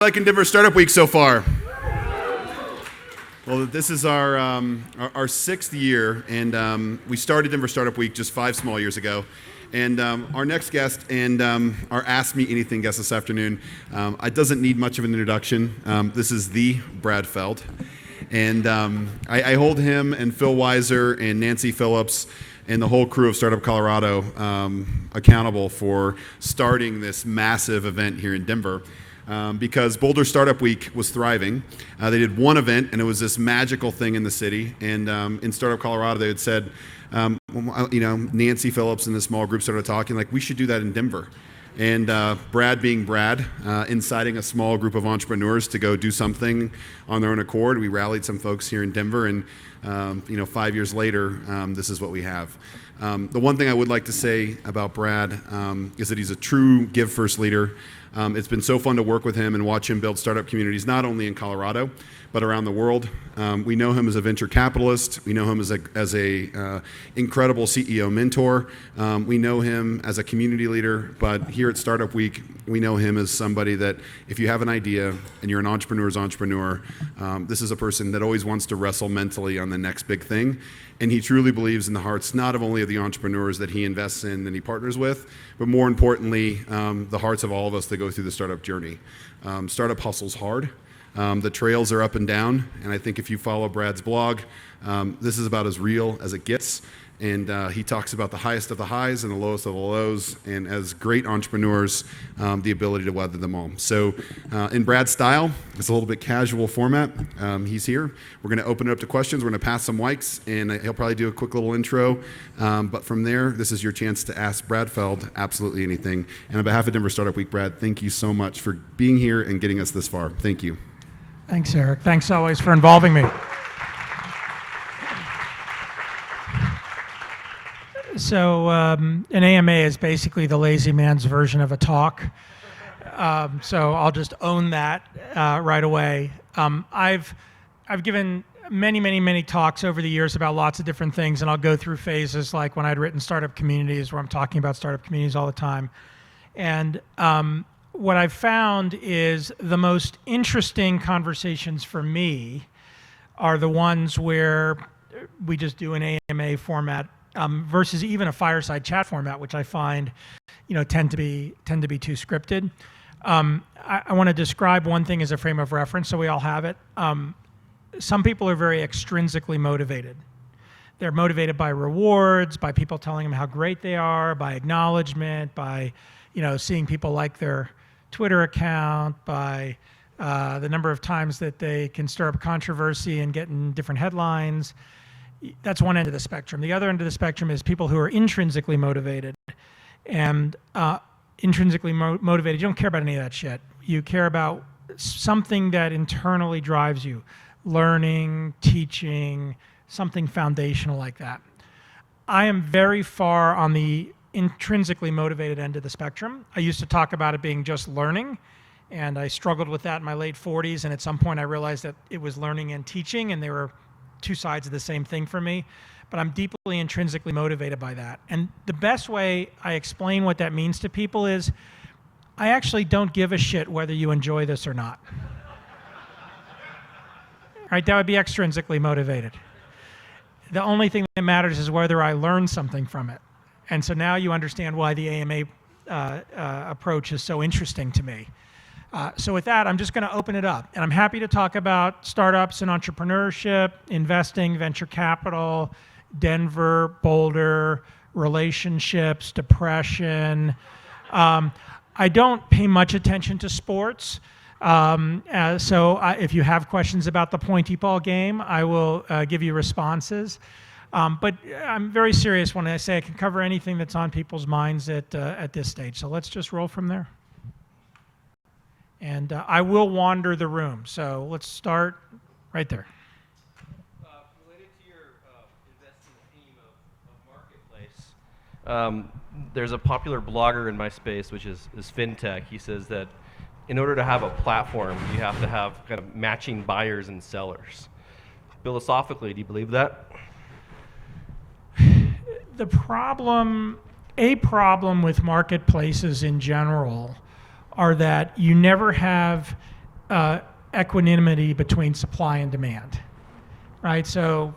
Liking Denver Startup Week so far? Well, this is our sixth year, and we started Denver Startup Week just 5 small years ago. And our next guest and our Ask Me Anything guest this afternoon, it doesn't need much of an introduction. This is the Brad Feld. And I hold him and Phil Weiser and Nancy Phillips and the whole crew of Startup Colorado accountable for starting this massive event here in Denver. Because Boulder Startup Week was thriving. They did one event, and it was this magical thing in the city. And in Startup Colorado, they had said, Nancy Phillips and the small group started talking, like, we should do that in Denver. And Brad being Brad, inciting a small group of entrepreneurs to go do something on their own accord. We rallied some folks here in Denver, and 5 years later, this is what we have. The one thing I would like to say about Brad is that he's a true give first leader. It's been so fun to work with him and watch him build startup communities, not only in Colorado, but around the world. We know him as a venture capitalist. We know him as a incredible CEO mentor. We know him as a community leader, but here at Startup Week, we know him as somebody that if you have an idea and you're an entrepreneur's entrepreneur, this is a person that always wants to wrestle mentally on the next big thing. And he truly believes in the hearts not only of the entrepreneurs that he invests in and he partners with, but more importantly, the hearts of all of us that go through the startup journey. Startup hustle's hard. The trails are up and down, and I think if you follow Brad's blog, this is about as real as it gets. And he talks about the highest of the highs and the lowest of the lows, and as great entrepreneurs, the ability to weather them all. So in Brad's style, it's a little bit casual format. He's here. We're going to open it up to questions. We're going to pass some mics, and he'll probably do a quick little intro. But from there, this is your chance to ask Brad Feld absolutely anything. And on behalf of Denver Startup Week, Brad, thank you so much for being here and getting us this far. Thank you. Thanks, Eric. Thanks always for involving me. So an AMA is basically the lazy man's version of a talk. So I'll just own that right away. I've given many talks over the years about lots of different things, and I'll go through phases like when I'd written Startup Communities, where I'm talking about startup communities all the time. And what I've found is the most interesting conversations for me are the ones where we just do an AMA format versus even a fireside chat format, which I find, tend to be too scripted. I want to describe one thing as a frame of reference, so we all have it. Some people are very extrinsically motivated. They're motivated by rewards, by people telling them how great they are, by acknowledgement, by seeing people like their Twitter account, by the number of times that they can stir up controversy and get in different headlines. That's one end of the spectrum. The other end of the spectrum is people who are intrinsically motivated. And intrinsically motivated, you don't care about any of that shit. You care about something that internally drives you. Learning, teaching, something foundational like that. I am very far on the intrinsically motivated end of the spectrum. I used to talk about it being just learning, and I struggled with that in my late 40s, and at some point I realized that it was learning and teaching, and they were two sides of the same thing for me, but I'm deeply intrinsically motivated by that. And the best way I explain what that means to people is I actually don't give a shit whether you enjoy this or not. Right? That would be extrinsically motivated. The only thing that matters is whether I learn something from it. And so now you understand why the AMA approach is so interesting to me. So with that, I'm just going to open it up. And I'm happy to talk about startups and entrepreneurship, investing, venture capital, Denver, Boulder, relationships, depression. I don't pay much attention to sports. If you have questions about the pointy ball game, I will give you responses. But I'm very serious when I say I can cover anything that's on people's minds at this stage. So let's just roll from there. And I will wander the room. So let's start right there. Related to your investing theme of marketplace, there's a popular blogger in my space, which is FinTech. He says that in order to have a platform, you have to have kind of matching buyers and sellers. Philosophically, do you believe that? A problem with marketplaces in general are that you never have equanimity between supply and demand, right? So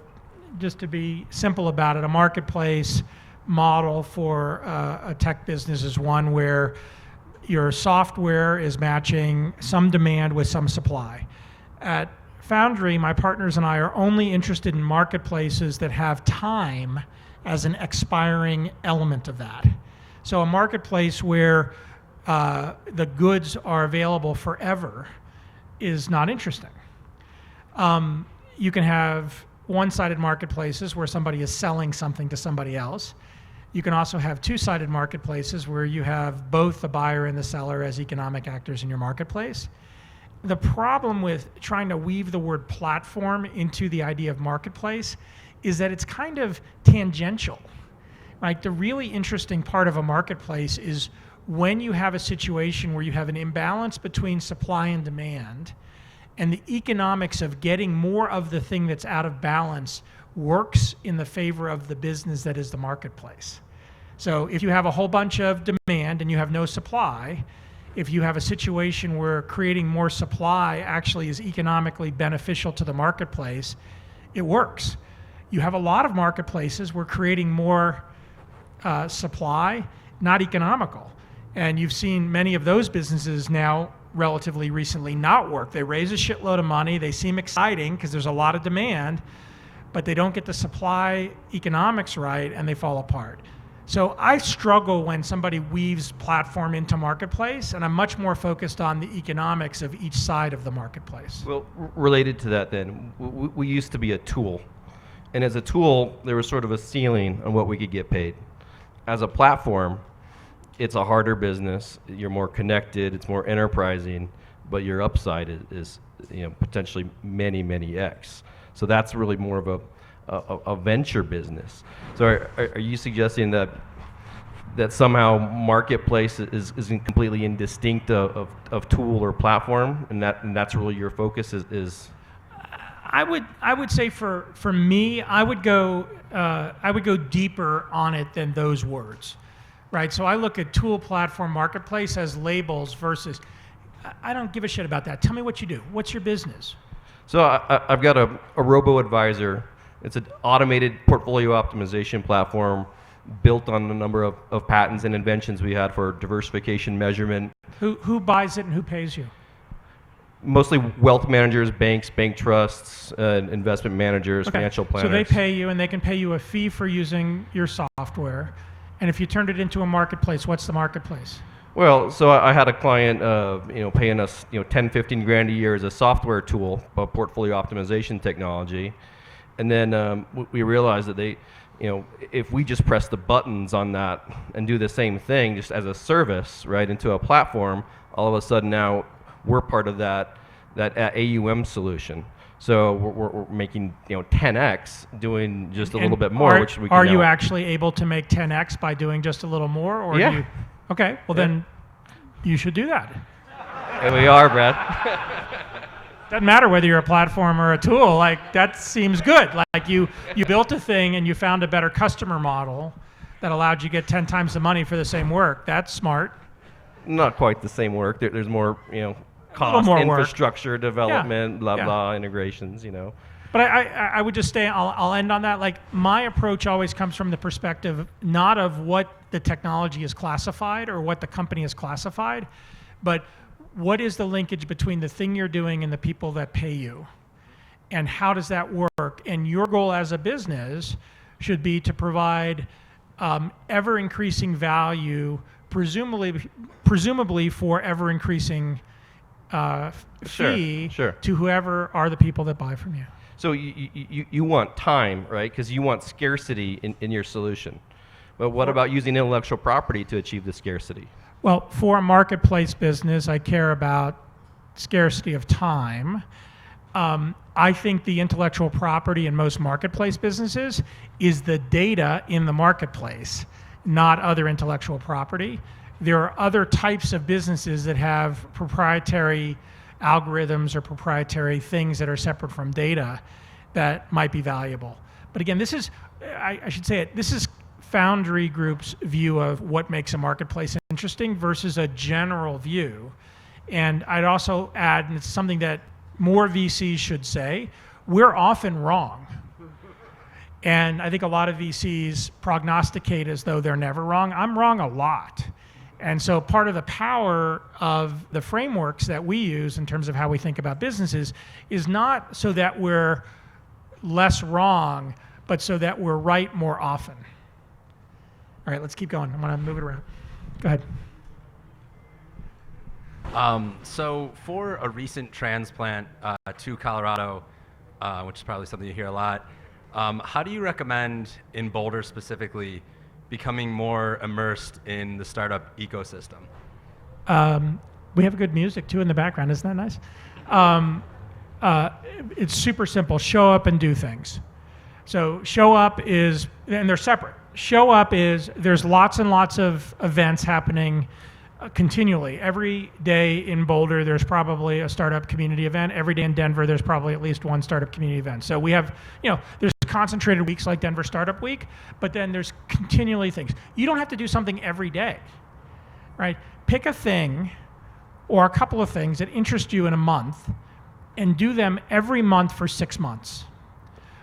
just to be simple about it, a marketplace model for a tech business is one where your software is matching some demand with some supply. At Foundry, my partners and I are only interested in marketplaces that have time as an expiring element of that. So a marketplace where the goods are available forever is not interesting. You can have one-sided marketplaces where somebody is selling something to somebody else. You can also have two-sided marketplaces where you have both the buyer and the seller as economic actors in your marketplace. The problem with trying to weave the word platform into the idea of marketplace is that it's kind of tangential. Like the really interesting part of a marketplace is when you have a situation where you have an imbalance between supply and demand, and the economics of getting more of the thing that's out of balance works in the favor of the business that is the marketplace. So if you have a whole bunch of demand and you have no supply, if you have a situation where creating more supply actually is economically beneficial to the marketplace, it works. You have a lot of marketplaces where creating more supply, not economical. And you've seen many of those businesses now relatively recently not work. They raise a shitload of money, they seem exciting because there's a lot of demand, but they don't get the supply economics right and they fall apart. So I struggle when somebody weaves platform into marketplace, and I'm much more focused on the economics of each side of the marketplace. Well, related to that then, we used to be a tool. And as a tool, there was sort of a ceiling on what we could get paid. As a platform, it's a harder business. You're more connected. It's more enterprising, but your upside is potentially many X. So that's really more of a venture business. So are you suggesting that somehow marketplace is completely indistinct of tool or platform, and that's really your focus is? I would say for me, I would go deeper on it than those words. Right, so I look at tool, platform, marketplace as labels versus, I don't give a shit about that. Tell me what you do. What's your business? So I've got a robo-advisor. It's an automated portfolio optimization platform built on a number of patents and inventions we had for diversification measurement. Who buys it and who pays you? Mostly wealth managers, banks, bank trusts, investment managers, financial planners. So they pay you, and they can pay you a fee for using your software. And if you turned it into a marketplace, what's the marketplace? Well, so I had a client, paying us, 10, 15 grand a year as a software tool, a portfolio optimization technology, and then we realized that they, if we just press the buttons on that and do the same thing just as a service, right, into a platform, all of a sudden now we're part of that AUM solution. So we're making 10x doing just a little bit more, which we can are you actually able to make 10x by doing just a little more, or yeah. do you, okay, well then you should do that. And we are, Brad. Doesn't matter whether you're a platform or a tool. Like that seems good. Like you built a thing and you found a better customer model that allowed you to get 10 times the money for the same work. That's smart. Not quite the same work. There's more, cost, more infrastructure, development, Yeah. blah, integrations, But I would just say, I'll end on that. Like my approach always comes from the perspective not of what the technology is classified or what the company is classified, but what is the linkage between the thing you're doing and the people that pay you? And how does that work? And your goal as a business should be to provide ever-increasing value, presumably for ever-increasing fee Sure. to whoever are the people that buy from you. So you want time, right? Because you want scarcity in your solution. But what about using intellectual property to achieve the scarcity? Well, for a marketplace business, I care about scarcity of time. I think the intellectual property in most marketplace businesses is the data in the marketplace, not other intellectual property. There are other types of businesses that have proprietary algorithms or proprietary things that are separate from data that might be valuable. But again, this is, I should say it, this is Foundry Group's view of what makes a marketplace interesting versus a general view. And I'd also add, and it's something that more VCs should say, we're often wrong. And I think a lot of VCs prognosticate as though they're never wrong. I'm wrong a lot. And so part of the power of the frameworks that we use in terms of how we think about businesses is not so that we're less wrong, but so that we're right more often. All right, let's keep going. I'm gonna move it around. Go ahead. So for a recent transplant to Colorado, which is probably something you hear a lot, how do you recommend, in Boulder specifically, becoming more immersed in the startup ecosystem? We have good music too in the background. Isn't that nice? It's super simple. Show up and do things. So show up is, and they're separate. Show up is, there's lots and lots of events happening continually. Every day in Boulder, there's probably a startup community event. Every day in Denver, there's probably at least one startup community event. So we have, there's concentrated weeks like Denver Startup Week, but then there's continually things. You don't have to do something every day, right? Pick a thing or a couple of things that interest you in a month and do them every month for 6 months.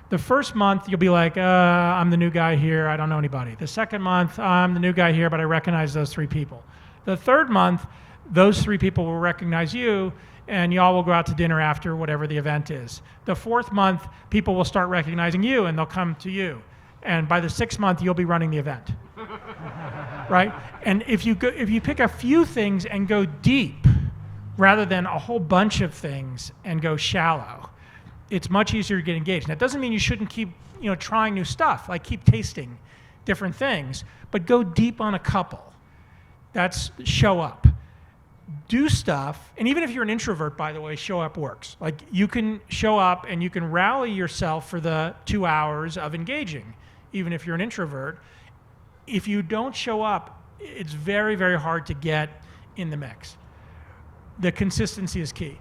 The first month, you'll be like, I'm the new guy here, I don't know anybody. The second month, I'm the new guy here, but I recognize those 3 people. The third month, those 3 people will recognize you, and y'all will go out to dinner after whatever the event is. The fourth month, people will start recognizing you, and they'll come to you. And by the 6th month, you'll be running the event, right? And if you pick a few things and go deep, rather than a whole bunch of things and go shallow, it's much easier to get engaged. That doesn't mean you shouldn't keep trying new stuff, like keep tasting different things, but go deep on a couple. That's show up. Do stuff, and even if you're an introvert, by the way, show up works. Like you can show up and you can rally yourself for the 2 hours of engaging, even if you're an introvert. If you don't show up, it's very, very hard to get in the mix. The consistency is key.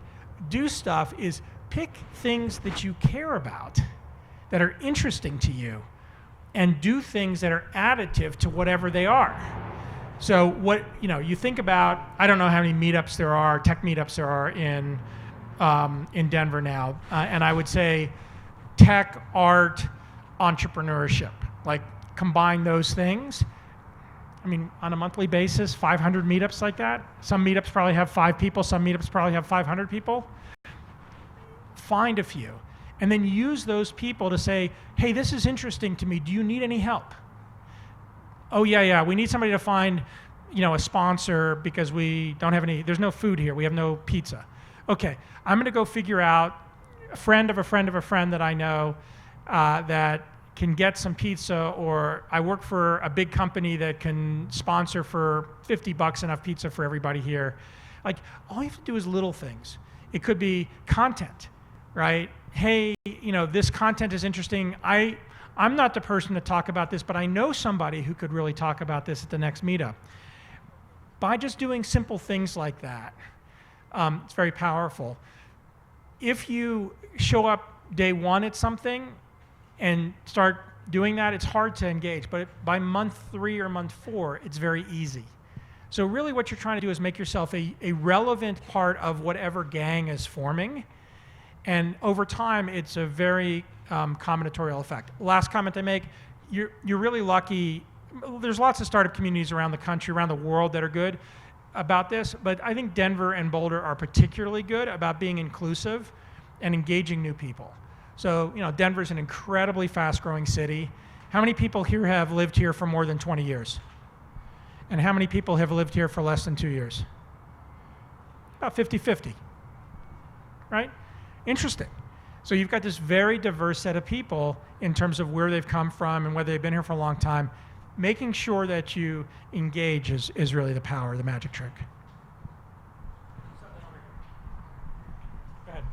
Do stuff is pick things that you care about, that are interesting to you, and do things that are additive to whatever they are. So what, you think about, I don't know how many meetups there are, tech meetups there are in Denver now, and I would say tech, art, entrepreneurship, like combine those things. I mean, on a monthly basis, 500 meetups like that. Some meetups probably have 5 people, some meetups probably have 500 people. Find a few, and then use those people to say, hey, this is interesting to me, do you need any help? Oh yeah, we need somebody to find, a sponsor because we don't have any, there's no food here, we have no pizza. Okay, I'm gonna go figure out a friend of a friend of a friend that I know that can get some pizza, or I work for a big company that can sponsor for $50 enough pizza for everybody here. Like, all you have to do is little things. It could be content, right? Hey, this content is interesting. I'm not the person to talk about this, but I know somebody who could really talk about this at the next meetup. By just doing simple things like that, it's very powerful. If you show up day 1 at something and start doing that, it's hard to engage, but by month 3 or month 4, it's very easy. So really what you're trying to do is make yourself a relevant part of whatever gang is forming, and over time, it's a very combinatorial effect. Last comment I make, you're really lucky. There's lots of startup communities around the country, around the world that are good about this, but I think Denver and Boulder are particularly good about being inclusive and engaging new people. So, Denver's an incredibly fast-growing city. How many people here have lived here for more than 20 years? And how many people have lived here for less than 2 years? About 50-50, right? Interesting. So you've got this very diverse set of people in terms of where they've come from and whether they've been here for a long time. Making sure that you engage is really the power, the magic trick. Go ahead.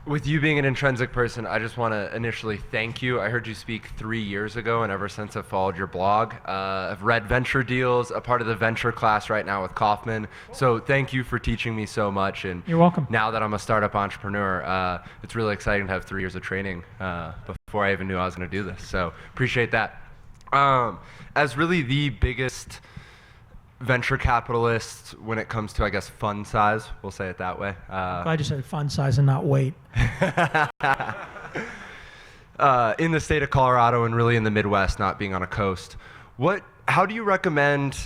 With you being an intrinsic person, I just want to initially thank you. I heard you speak 3 years ago, and ever since I've followed your blog. I've read Venture Deals, a part of the venture class right now with Kaufman. So thank you for teaching me so much. And you're welcome. Now that I'm a startup entrepreneur, it's really exciting to have 3 years of training before I even knew I was going to do this. So appreciate that. As really the biggest venture capitalists when it comes to, I guess, fund size. We'll say it that way. Glad you said fund size and not weight. In the state of Colorado and really in the Midwest, not being on a coast, how do you recommend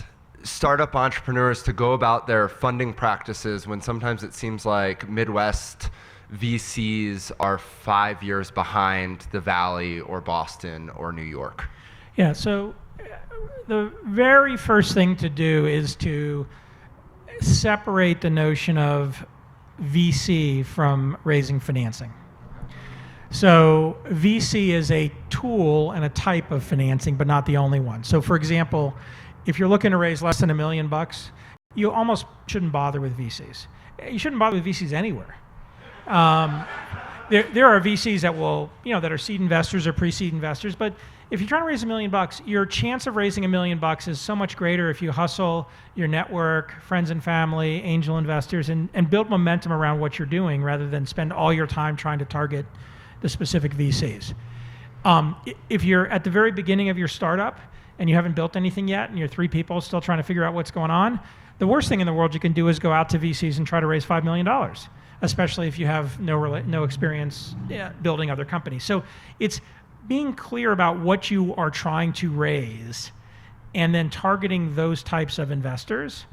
startup entrepreneurs to go about their funding practices when sometimes it seems like Midwest VCs are 5 years behind the Valley or Boston or New York? Yeah, so the very first thing to do is to separate the notion of VC from raising financing. So VC is a tool and a type of financing, but not the only one. So for example, if you're looking to raise less than $1 million, you almost shouldn't bother with VCs. You shouldn't bother with VCs anywhere. There are VCs that will, that are seed investors or pre-seed investors, but if you're trying to raise $1 million, your chance of raising $1 million is so much greater if you hustle your network, friends and family, angel investors, and build momentum around what you're doing rather than spend all your time trying to target the specific VCs. If you're at the very beginning of your startup and you haven't built anything yet and you're 3 people still trying to figure out what's going on, the worst thing in the world you can do is go out to VCs and try to raise $5 million, especially if you have no experience building other companies. So it's being clear about what you are trying to raise and then targeting those types of investors.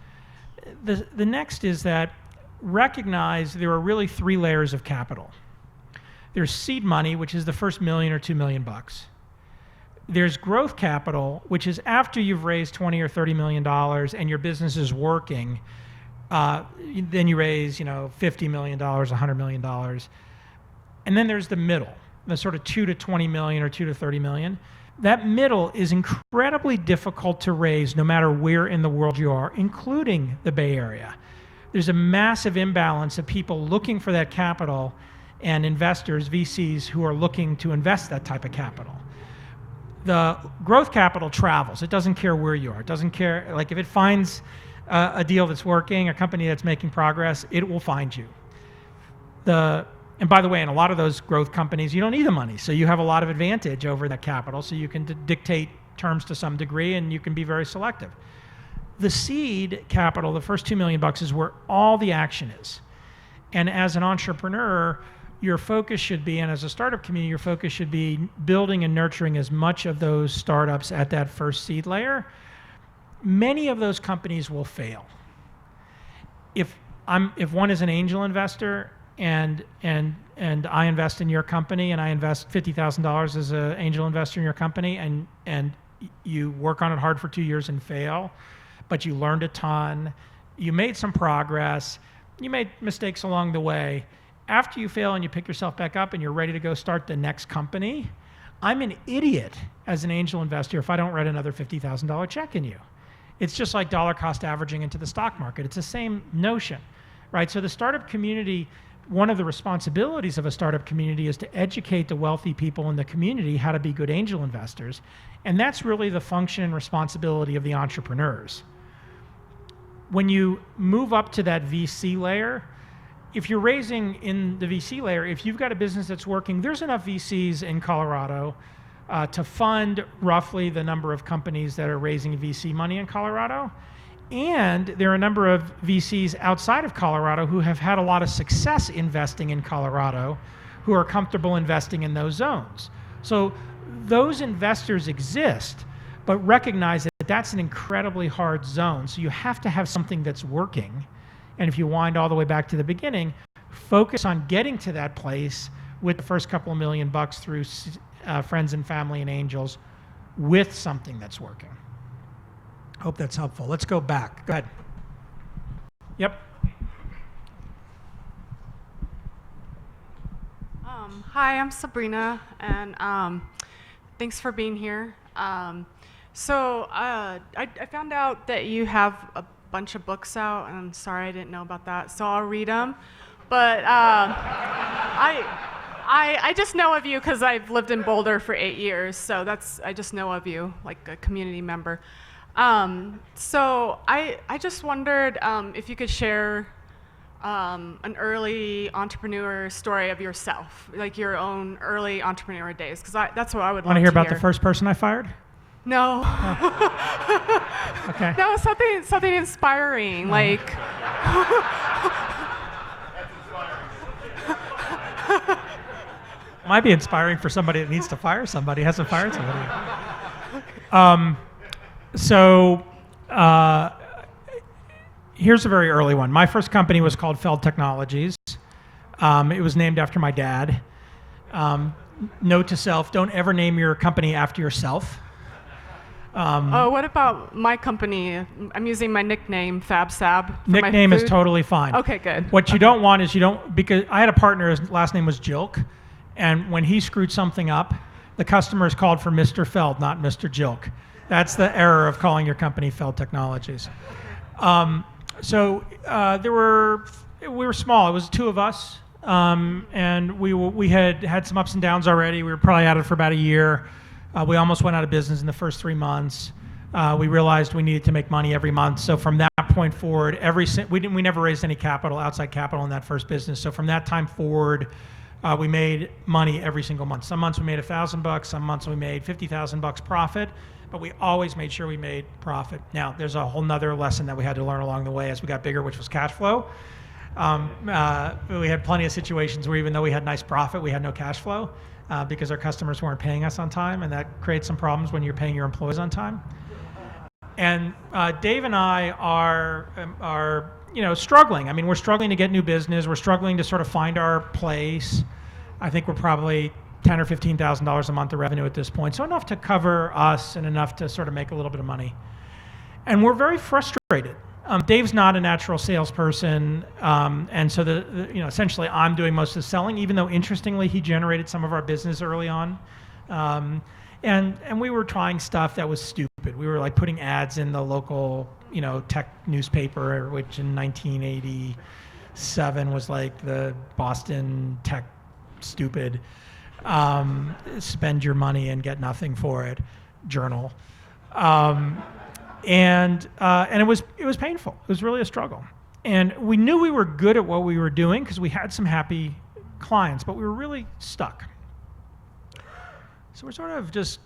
The next is that recognize there are really 3 layers of capital. There's seed money, which is the first $1 million or $2 million. There's growth capital, which is after you've raised $20 or $30 million and your business is working, then you raise, $50 million, $100 million. And then there's the middle, the sort of 2 to 20 million or 2 to 30 million. That middle is incredibly difficult to raise no matter where in the world you are, including the Bay Area. There's a massive imbalance of people looking for that capital and investors, VCs, who are looking to invest that type of capital. The growth capital travels. It doesn't care where you are. It doesn't care, like if it finds a deal that's working, a company that's making progress, it will find you. And by the way, in a lot of those growth companies, you don't need the money. So you have a lot of advantage over that capital. So you can dictate terms to some degree and you can be very selective. The seed capital, the first $2 million is where all the action is. And as an entrepreneur, your focus should be, and as a startup community, your focus should be building and nurturing as much of those startups at that first seed layer. Many of those companies will fail. If one is an angel investor and I invest in your company and I invest $50,000 as an angel investor in your company and you work on it hard for 2 years and fail, but you learned a ton, you made some progress, you made mistakes along the way. After you fail and you pick yourself back up and you're ready to go start the next company, I'm an idiot as an angel investor if I don't write another $50,000 check in you. It's just like dollar cost averaging into the stock market. It's the same notion, right? So the startup community, one of the responsibilities of a startup community is to educate the wealthy people in the community how to be good angel investors. And that's really the function and responsibility of the entrepreneurs. When you move up to that VC layer, if you're raising in the VC layer, if you've got a business that's working, there's enough VCs in Colorado to fund roughly the number of companies that are raising VC money in Colorado. And there are a number of VCs outside of Colorado who have had a lot of success investing in Colorado, who are comfortable investing in those zones. So those investors exist, but recognize that that's an incredibly hard zone. So you have to have something that's working. And if you wind all the way back to the beginning, focus on getting to that place with the first couple of $1 million through friends and family and angels with something that's working. Hope that's helpful. Let's go back. Go ahead. Yep. Hi, I'm Sabrina, and thanks for being here. So I found out that you have a bunch of books out, and I'm sorry I didn't know about that, so I'll read them. But I just know of you because I've lived in Boulder for 8 years, so I just know of you, like a community member. So I just wondered if you could share an early entrepreneur story of yourself, like your own early entrepreneur days, because that's what I would love to hear. Want to hear about the first person I fired? No. Okay. No, something inspiring, like. Might be inspiring for somebody that needs to fire somebody, hasn't fired somebody. So here's a very early one. My first company was called Feld Technologies. It was named after my dad. Note to self, don't ever name your company after yourself. Oh, what about my company? I'm using my nickname, Fab Sab. For Nickname my is food. totally fine. Okay, good. What you don't want is because I had a partner, his last name was Jilk, and when he screwed something up, the customers called for Mr. Feld, not Mr. Jilk. That's the error of calling your company Feld Technologies. We were small. It was two of us, and we had some ups and downs already. We were probably at it for about a year. We almost went out of business in the first 3 months. We realized we needed to make money every month. So from that point forward, we never raised any outside capital in that first business. So from that time forward, we made money every single month. Some months we made $1,000, some months we made $50,000 profit, but we always made sure we made profit. Now, there's a whole nother lesson that we had to learn along the way as we got bigger, which was cash flow. We had plenty of situations where even though we had nice profit, we had no cash flow because our customers weren't paying us on time, and that creates some problems when you're paying your employees on time. And Dave and I are struggling. I mean, we're struggling to get new business. We're struggling to sort of find our place. I think we're probably $10,000 or $15,000 a month of revenue at this point, so enough to cover us and enough to sort of make a little bit of money. And we're very frustrated. Dave's not a natural salesperson, and so essentially I'm doing most of the selling, even though interestingly he generated some of our business early on. And we were trying stuff that was stupid. We were like putting ads in the local, tech newspaper, which in 1987 was like the Boston Tech Stupid, spend your money and get nothing for it journal. And it was painful. It was really a struggle. And we knew we were good at what we were doing because we had some happy clients, but we were really stuck. So we're sort of just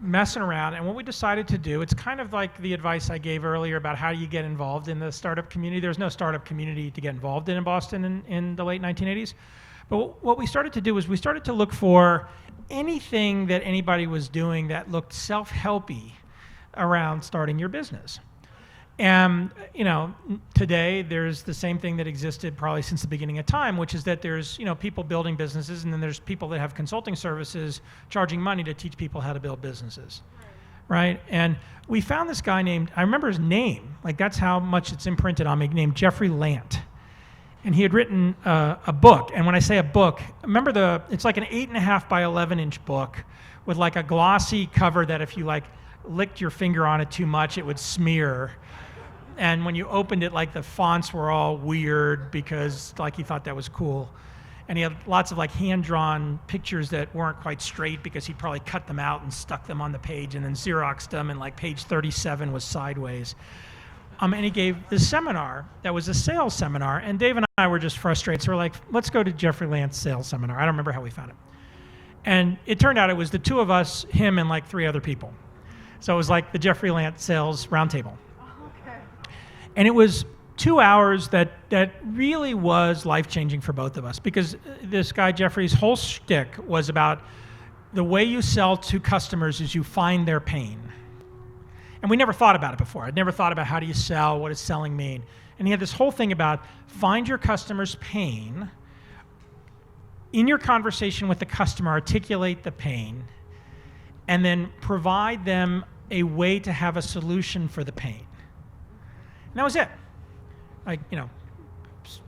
messing around, and what we decided to do, it's kind of like the advice I gave earlier about how you get involved in the startup community. There's no startup community to get involved in Boston in the late 1980s. But what we started to do was we started to look for anything that anybody was doing that looked self-helpy around starting your business. And today there's the same thing that existed probably since the beginning of time, which is that there's people building businesses, and then there's people that have consulting services charging money to teach people how to build businesses, right? And we found this guy I remember his name, like that's how much it's imprinted on me, named Jeffrey Lant. And he had written a book, and when I say a book, remember it's like an 8.5 by 11-inch book with like a glossy cover that if you like licked your finger on it too much, it would smear. And when you opened it, like the fonts were all weird because like he thought that was cool. And he had lots of like hand-drawn pictures that weren't quite straight because he probably cut them out and stuck them on the page and then Xeroxed them, and like page 37 was sideways. And he gave this seminar that was a sales seminar, and Dave and I were just frustrated. So we're like, let's go to Jeffrey Lant's sales seminar. I don't remember how we found it. And it turned out it was the two of us, him, and like 3 other people. So it was like the Jeffrey Lant sales roundtable. And it was 2 hours that really was life-changing for both of us, because this guy, Jeffrey's whole shtick was about the way you sell to customers is you find their pain. And we never thought about it before. I'd never thought about how do you sell, what does selling mean? And he had this whole thing about find your customer's pain, in your conversation with the customer, articulate the pain, and then provide them a way to have a solution for the pain. And that was it. Like,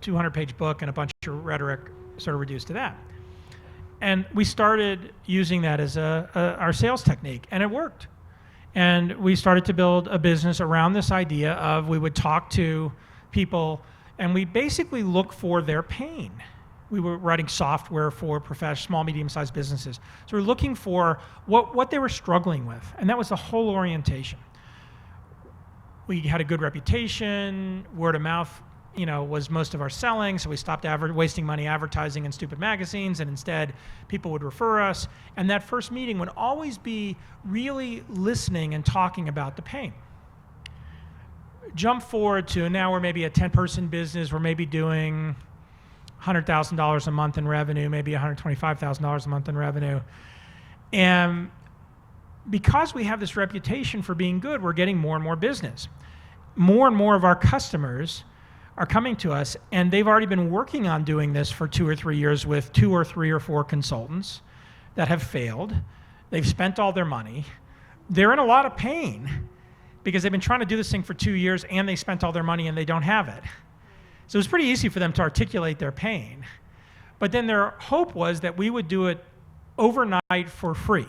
200-page book and a bunch of rhetoric sort of reduced to that. And we started using that as our sales technique, and it worked. And we started to build a business around this idea of we would talk to people, and we basically look for their pain. We were writing software for small, medium-sized businesses. So we're looking for what they were struggling with, and that was the whole orientation. We had a good reputation, word of mouth was most of our selling, so we stopped wasting money advertising in stupid magazines, and instead people would refer us. And that first meeting would always be really listening and talking about the pain. Jump forward to now we're maybe a 10-person business, we're maybe doing $100,000 a month in revenue, maybe $125,000 a month in revenue. And because we have this reputation for being good, we're getting more and more business. More and more of our customers are coming to us, and they've already been working on doing this for 2 or 3 years with 2 or 3 or 4 consultants that have failed. They've spent all their money. They're in a lot of pain because they've been trying to do this thing for 2 years and they spent all their money and they don't have it. So it's pretty easy for them to articulate their pain. But then their hope was that we would do it overnight for free.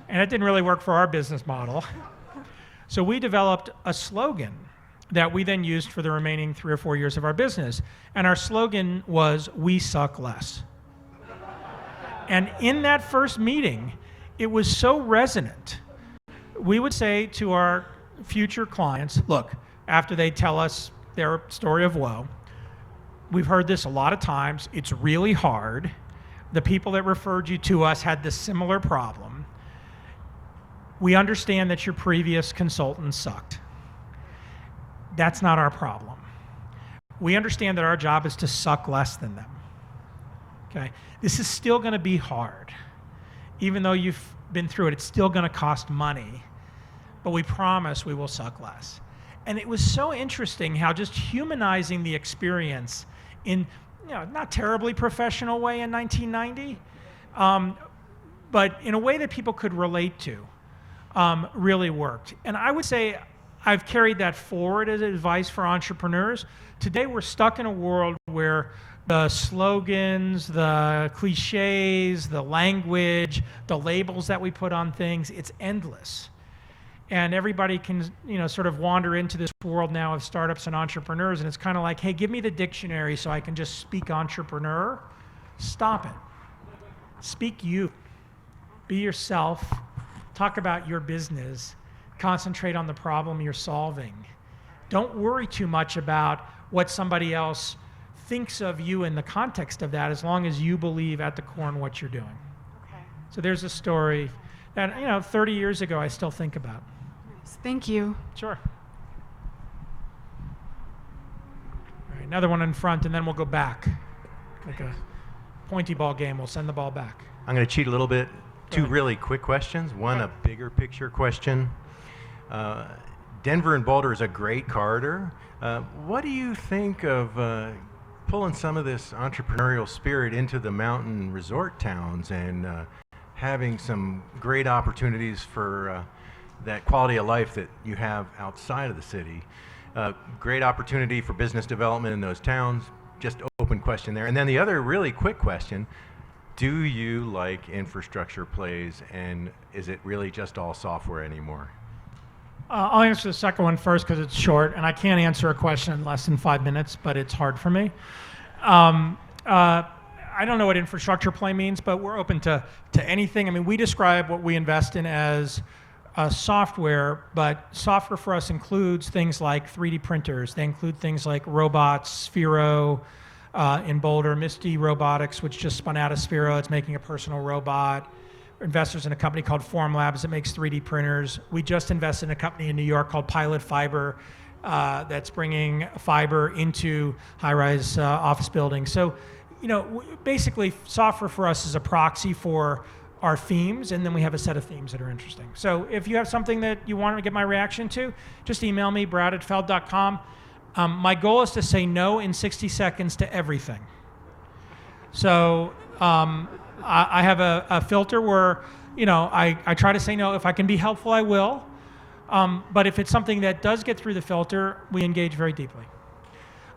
And it didn't really work for our business model. So we developed a slogan that we then used for the remaining 3 or 4 years of our business. And our slogan was, "We suck less." And in that first meeting, it was so resonant. We would say to our future clients, look, after they tell us their story of woe, we've heard this a lot of times, it's really hard. The people that referred you to us had this similar problem. We understand that your previous consultant sucked. That's not our problem. We understand that our job is to suck less than them. Okay? This is still going to be hard. Even though you've been through it, it's still going to cost money. But we promise we will suck less. And it was so interesting how just humanizing the experience in not terribly professional way in 1990, but in a way that people could relate to, really worked. And I would say I've carried that forward as advice for entrepreneurs. Today we're stuck in a world where the slogans, the cliches, the language, the labels that we put on things, it's endless. And everybody can, sort of wander into this world now of startups and entrepreneurs, and it's kind of like, hey, give me the dictionary so I can just speak entrepreneur. Stop it. Speak you. Be yourself. Talk about your business. Concentrate on the problem you're solving. Don't worry too much about what somebody else thinks of you in the context of that, as long as you believe at the core in what you're doing. Okay. So there's a story that, 30 years ago I still think about. Nice. Thank you. Sure. All right, another one in front, and then we'll go back. Like a pointy ball game, we'll send the ball back. I'm going to cheat a little bit. Go 2 ahead. really quick questions. One, Go a ahead. bigger picture question. Denver and Boulder is a great corridor. What do you think of pulling some of this entrepreneurial spirit into the mountain resort towns and having some great opportunities for that quality of life that you have outside of the city? Great opportunity for business development in those towns. Just open question there. And then the other really quick question, do you like infrastructure plays, and is it really just all software anymore? I'll answer the second one first because it's short, and I can't answer a question in less than 5 minutes, but it's hard for me. I don't know what infrastructure play means, but we're open to anything. I mean, we describe what we invest in as software, but software for us includes things like 3D printers. They include things like robots, Sphero in Boulder, Misty Robotics, which just spun out of Sphero. It's making a personal robot. We're investors in a company called Formlabs that makes 3D printers. We just invested in a company in New York called Pilot Fiber that's bringing fiber into high-rise office buildings. So, basically software for us is a proxy for our themes, and then we have a set of themes that are interesting. So if you have something that you want to get my reaction to, just email me, brad@feld.com. My goal is to say no in 60 seconds to everything. So I have a filter where, I try to say no. If I can be helpful, I will. But if it's something that does get through the filter, we engage very deeply.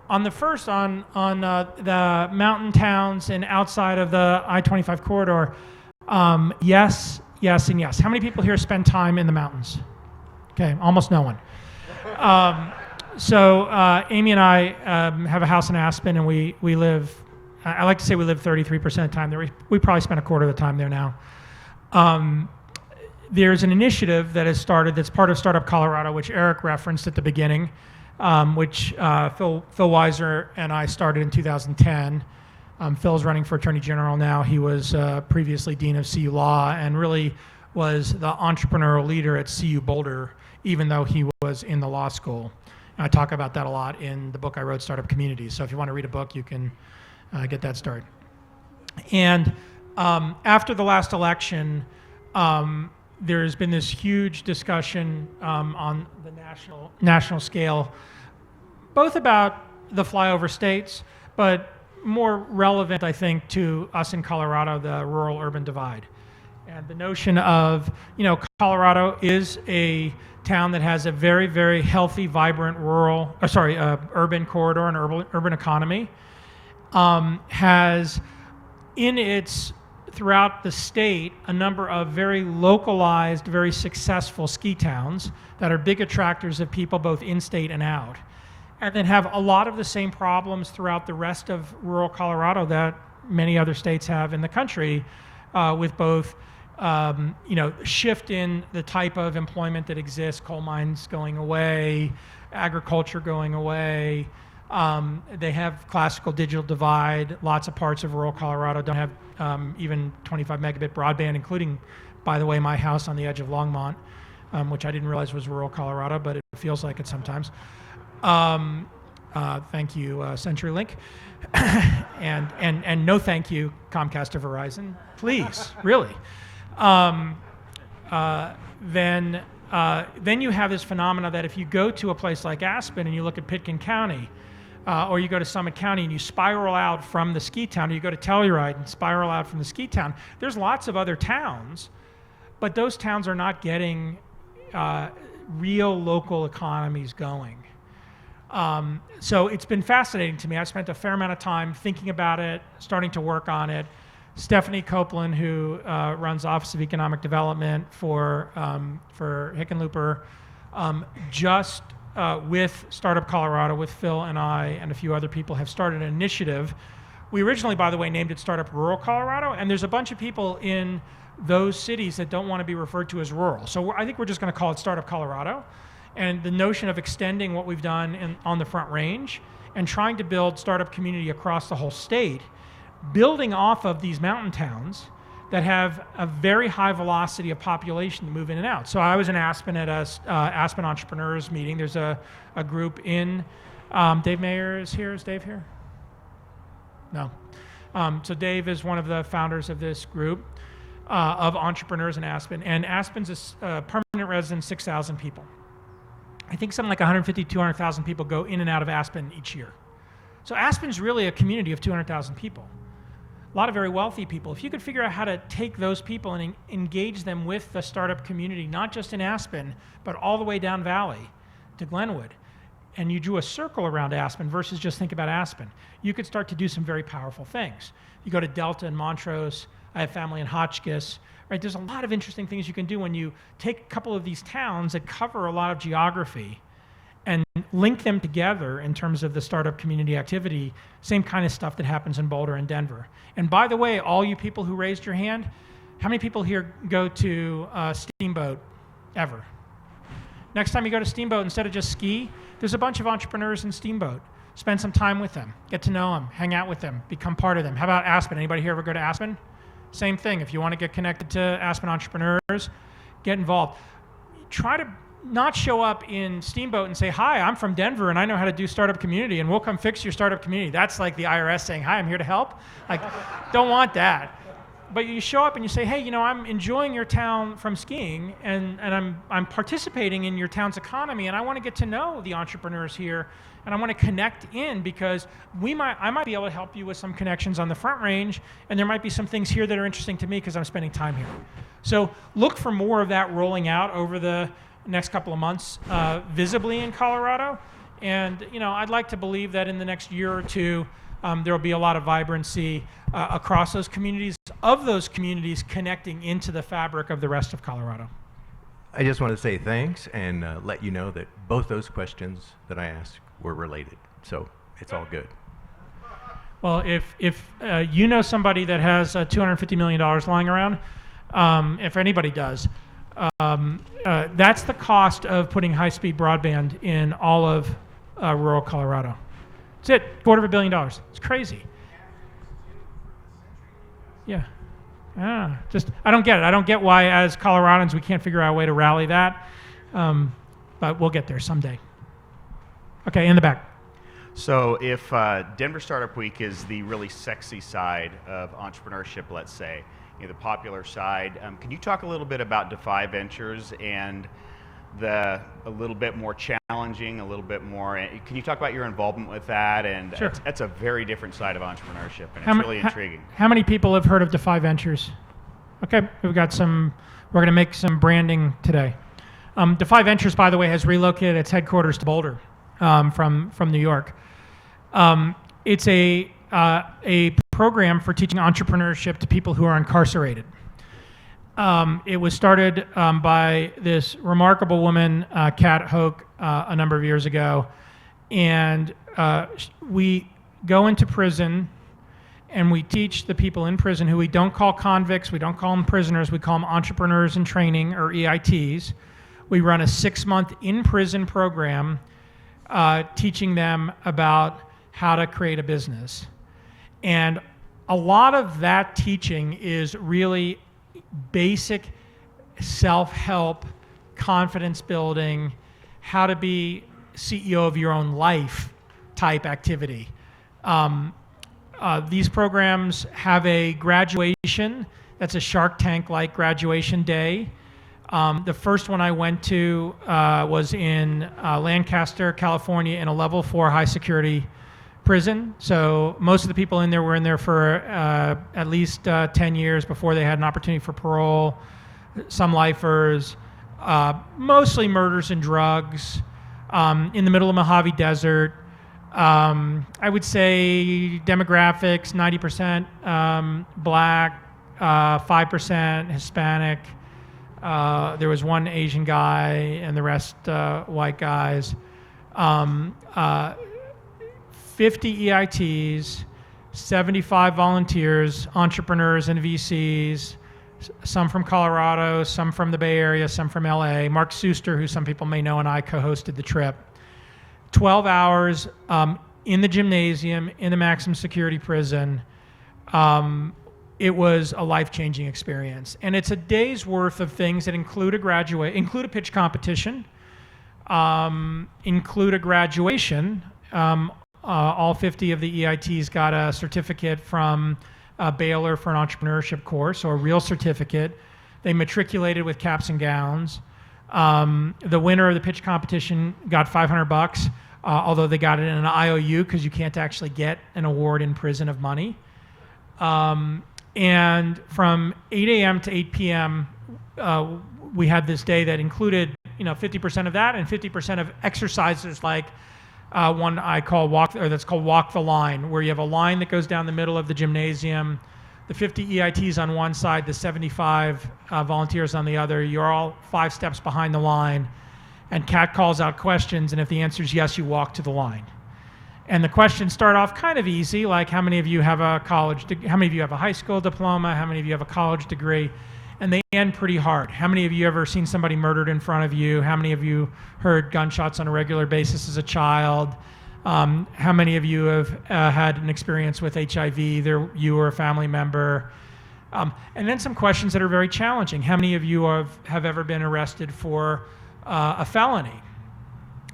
On the first, on the mountain towns and outside of the I-25 corridor, yes, yes, and yes. How many people here spend time in the mountains? Okay, almost no one. So Amy and I have a house in Aspen, and we live, I like to say we live 33% of the time there. We probably spend a quarter of the time there now. There's an initiative that has started that's part of Startup Colorado, which Eric referenced at the beginning, which Phil Weiser and I started in 2010. Phil's running for Attorney General now. He was previously Dean of CU Law and really was the entrepreneurial leader at CU Boulder, even though he was in the law school. And I talk about that a lot in the book I wrote, Startup Communities. So if you want to read a book, you can get that started. And after the last election, there's been this huge discussion on the national scale, both about the flyover states, but more relevant, I think, to us in Colorado, the rural-urban divide. And the notion of, Colorado is a town that has a very, very healthy, vibrant urban corridor and urban economy, has throughout the state, a number of very localized, very successful ski towns that are big attractors of people both in-state and out, and then have a lot of the same problems throughout the rest of rural Colorado that many other states have in the country, with both shift in the type of employment that exists, coal mines going away, agriculture going away. They have classical digital divide. Lots of parts of rural Colorado don't have even 25 megabit broadband, including, by the way, my house on the edge of Longmont, which I didn't realize was rural Colorado, but it feels like it sometimes. Thank you, CenturyLink. and no thank you, Comcast or Verizon. Please, really. Then you have this phenomena that if you go to a place like Aspen and you look at Pitkin County, or you go to Summit County and you spiral out from the ski town, or you go to Telluride and spiral out from the ski town, there's lots of other towns, but those towns are not getting real local economies going. So it's been fascinating to me. I've spent a fair amount of time thinking about it, starting to work on it. Stephanie Copeland, who runs Office of Economic Development for Hickenlooper, just with Startup Colorado, with Phil and I and a few other people, have started an initiative. We originally, by the way, named it Startup Rural Colorado, and there's a bunch of people in those cities that don't want to be referred to as rural. So I think we're just going to call it Startup Colorado. And the notion of extending what we've done on the Front Range and trying to build startup community across the whole state, building off of these mountain towns that have a very high velocity of population to move in and out. So I was in Aspen at a Aspen Entrepreneurs meeting. There's a group in, Dave Mayer is here. Is Dave here? No. So Dave is one of the founders of this group of entrepreneurs in Aspen. And Aspen's a permanent resident, 6,000 people. I think something like 150, 200,000 people go in and out of Aspen each year. So Aspen's really a community of 200,000 people. A lot of very wealthy people. If you could figure out how to take those people and engage them with the startup community, not just in Aspen, but all the way down Valley to Glenwood, and you drew a circle around Aspen versus just think about Aspen, you could start to do some very powerful things. You go to Delta and Montrose, I have family in Hotchkiss, right? There's a lot of interesting things you can do when you take a couple of these towns that cover a lot of geography and link them together in terms of the startup community activity, same kind of stuff that happens in Boulder and Denver. And by the way, all you people who raised your hand, how many people here go to Steamboat ever? Next time you go to Steamboat, instead of just ski, there's a bunch of entrepreneurs in Steamboat. Spend some time with them, get to know them, hang out with them, become part of them. How about Aspen? Anybody here ever go to Aspen? Same thing. If you want to get connected to Aspen entrepreneurs, get involved. Try to not show up in Steamboat and say, hi, I'm from Denver and I know how to do startup community and we'll come fix your startup community. That's like the IRS saying, hi, I'm here to help. Like, don't want that. But you show up and you say, hey, I'm enjoying your town from skiing and I'm participating in your town's economy and I want to get to know the entrepreneurs here and I want to connect in because I might be able to help you with some connections on the Front Range and there might be some things here that are interesting to me because I'm spending time here. So look for more of that rolling out over the next couple of months visibly in Colorado. And I'd like to believe that in the next year or two, there will be a lot of vibrancy across those communities, of those communities connecting into the fabric of the rest of Colorado. I just want to say thanks and let you know that both those questions that I asked were related. So it's all good. Well, if you know somebody that has $250 million lying around, if anybody does, that's the cost of putting high-speed broadband in all of rural Colorado. That's it, $250 million. It's crazy. Yeah. I don't get it. I don't get why, as Coloradans, we can't figure out a way to rally that. But we'll get there someday. Okay, in the back. So if Denver Startup Week is the really sexy side of entrepreneurship, let's say, the popular side, can you talk a little bit about Defy Ventures and a little bit more challenging, a little bit more, can you talk about your involvement with that? And Sure. That's a very different side of entrepreneurship, and it's really intriguing. How many people have heard of Defy Ventures? Okay, we're going to make some branding today. Defy Ventures, by the way, has relocated its headquarters to Boulder from New York. It's a program for teaching entrepreneurship to people who are incarcerated. It was started by this remarkable woman, Kat Hoke, a number of years ago. And we go into prison and we teach the people in prison, who we don't call convicts, we don't call them prisoners, we call them entrepreneurs in training, or EITs. We run a 6-month in-prison program teaching them about how to create a business. And a lot of that teaching is really basic self-help, confidence building, how to be CEO of your own life type activity. These programs have a graduation that's a Shark Tank-like graduation day. The first one I went to was in Lancaster, California, in a level 4 high security prison. So most of the people in there were in there for at least 10 years before they had an opportunity for parole. Some lifers, mostly murders and drugs, in the middle of Mojave Desert. I would say demographics, 90% black, 5% Hispanic. There was one Asian guy and the rest white guys. 50 EITs, 75 volunteers, entrepreneurs and VCs, some from Colorado, some from the Bay Area, some from LA. Mark Suster, who some people may know, and I co-hosted the trip. 12 hours in the gymnasium in the maximum security prison. It was a life-changing experience. And it's a day's worth of things that include a pitch competition, include a graduation. All 50 of the EITs got a certificate from Baylor for an entrepreneurship course, or a real certificate. They matriculated with caps and gowns. The winner of the pitch competition got $500, although they got it in an IOU because you can't actually get an award in prison of money. And from 8 a.m. to 8 p.m., we had this day that included 50% of that and 50% of exercises like one I call that's called Walk the Line, where you have a line that goes down the middle of the gymnasium, the 50 EITs on one side, the 75 volunteers on the other. You're all 5 steps behind the line, and Kat calls out questions, and if the answer is yes, you walk to the line. And the questions start off kind of easy, like how many of you have a how many of you have a high school diploma, how many of you have a college degree, and they end pretty hard. How many of you ever seen somebody murdered in front of you? How many of you heard gunshots on a regular basis as a child? How many of you have had an experience with HIV, either you or a family member? And then some questions that are very challenging. How many of you have ever been arrested for a felony?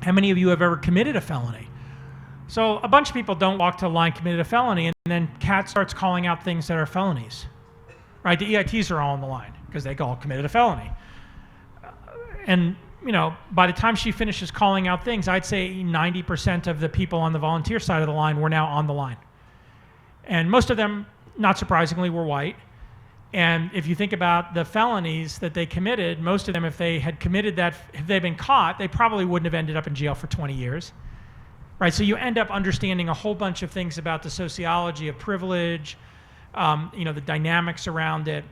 How many of you have ever committed a felony? So a bunch of people don't walk to the line, committed a felony, and then Kat starts calling out things that are felonies. Right, the EITs are all on the line because they all committed a felony. And by the time she finishes calling out things, I'd say 90% of the people on the volunteer side of the line were now on the line. And most of them, not surprisingly, were white. And if you think about the felonies that they committed, most of them, if they had committed that, if they'd been caught, they probably wouldn't have ended up in jail for 20 years. Right, so you end up understanding a whole bunch of things about the sociology of privilege, the dynamics around it.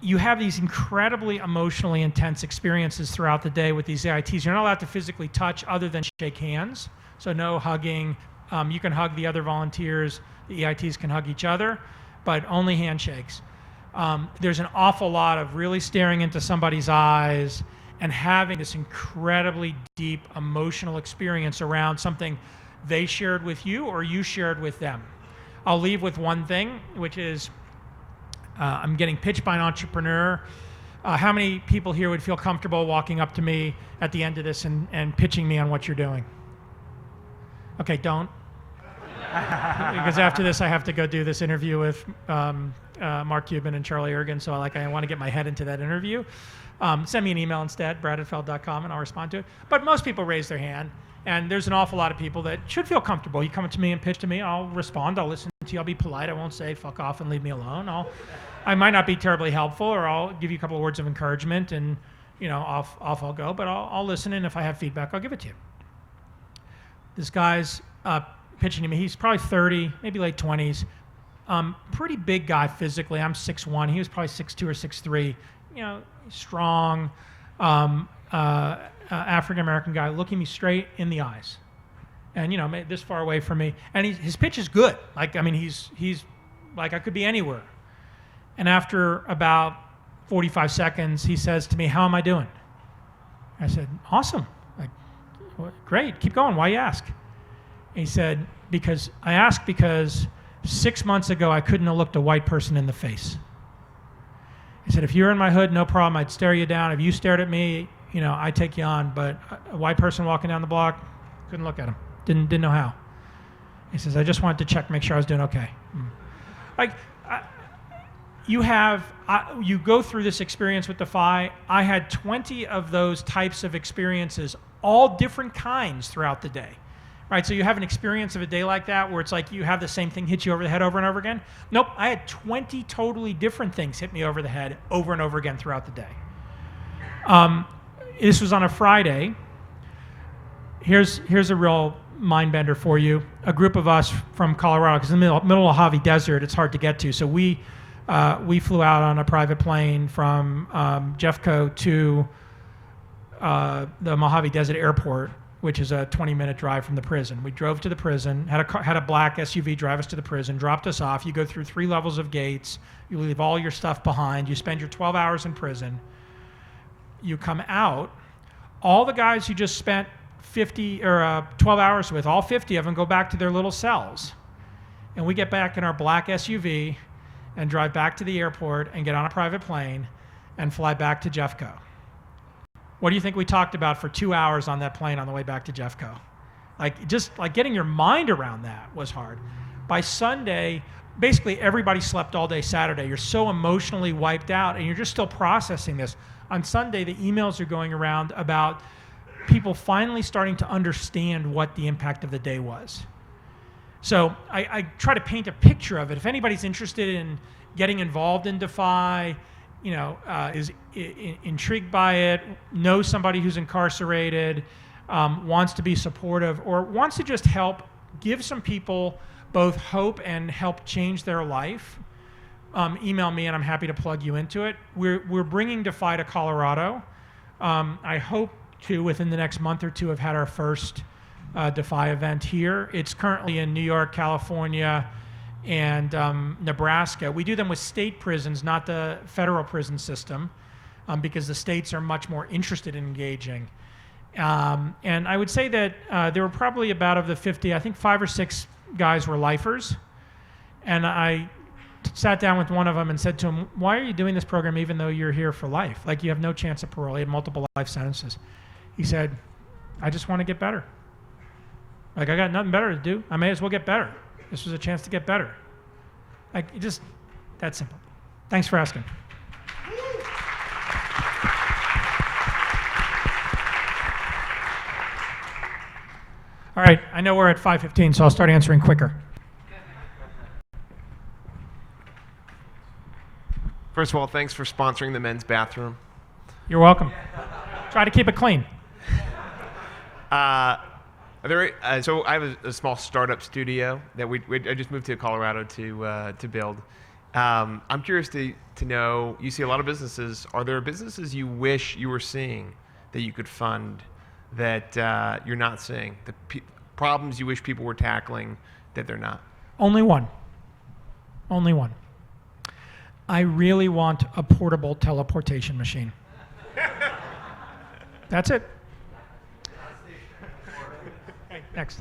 You have these incredibly emotionally intense experiences throughout the day with these EITs. You're not allowed to physically touch other than shake hands. So no hugging. You can hug the other volunteers. The EITs can hug each other, but only handshakes. There's an awful lot of really staring into somebody's eyes and having this incredibly deep emotional experience around something they shared with you or you shared with them. I'll leave with one thing, which is I'm getting pitched by an entrepreneur. How many people here would feel comfortable walking up to me at the end of this and pitching me on what you're doing? Okay, don't. Because after this, I have to go do this interview with Mark Cuban and Charlie Ergen, so I want to get my head into that interview. Send me an email instead, brad@feld.com, and I'll respond to it. But most people raise their hand, and there's an awful lot of people that should feel comfortable. You come up to me and pitch to me, I'll respond, I'll listen to you, I'll be polite, I won't say fuck off and leave me alone. I might not be terribly helpful, or I'll give you a couple of words of encouragement, and off I'll go, but I'll listen, and if I have feedback, I'll give it to you. This guy's pitching to me. He's probably 30, maybe late 20s. Pretty big guy physically. I'm 6'1". He was probably 6'2" or 6'3". Strong, African-American guy looking me straight in the eyes. And, this far away from me. And his pitch is good. He's like, I could be anywhere. And after about 45 seconds, he says to me, "How am I doing?" I said, "Awesome." Great, keep going. Why you ask? And he said, because 6 months ago, I couldn't have looked a white person in the face. He said, if you were in my hood, no problem, I'd stare you down. If you stared at me, I'd take you on. But a white person walking down the block, couldn't look at him. Didn't know how. He says, I just wanted to check, make sure I was doing okay. You go through this experience with Defy. I had 20 of those types of experiences, all different kinds throughout the day. Right, so you have an experience of a day like that where it's like you have the same thing hit you over the head over and over again. Nope, I had 20 totally different things hit me over the head over and over again throughout the day. This was on a Friday. Here's a real mind bender for you. A group of us from Colorado, because in the middle of the Mojave Desert, it's hard to get to. So we flew out on a private plane from Jeffco to the Mojave Desert Airport, which is a 20-minute drive from the prison. We drove to the prison, had a black SUV drive us to the prison, dropped us off. You go through 3 levels of gates. You leave all your stuff behind. You spend your 12 hours in prison. You come out. All the guys you just spent 12 hours with, all 50 of them go back to their little cells. And we get back in our black SUV and drive back to the airport and get on a private plane and fly back to Jeffco. What do you think we talked about for 2 hours on that plane on the way back to Jeffco? Just getting your mind around that was hard. By Sunday, basically everybody slept all day Saturday. You're so emotionally wiped out and you're just still processing this. On Sunday, the emails are going around about people finally starting to understand what the impact of the day was. So I try to paint a picture of it. If anybody's interested in getting involved in Defy, is intrigued by it, knows somebody who's incarcerated, wants to be supportive, or wants to just help give some people both hope and help change their life, email me and I'm happy to plug you into it. We're bringing Defy to Colorado. I hope to, within the next month or two, have had our first Defy event here. It's currently in New York, California, and Nebraska. We do them with state prisons, not the federal prison system, because the states are much more interested in engaging. And I would say that there were probably about, of the 50, I think 5 or 6 guys were lifers. And I sat down with one of them and said to him, why are you doing this program even though you're here for life? Like, you have no chance of parole. He had multiple life sentences. He said, I just want to get better. I got nothing better to do. I may as well get better. This was a chance to get better. Just that simple. Thanks for asking. All right, I know we're at 5:15, so I'll start answering quicker. First of all, thanks for sponsoring the men's bathroom. You're welcome. Try to keep it clean. So I have a small startup studio that I just moved to Colorado to build. I'm curious to know, you see a lot of businesses. Are there businesses you wish you were seeing that you could fund that you're not seeing? The problems you wish people were tackling that they're not? Only one. Only one. I really want a portable teleportation machine. That's it. Okay, next.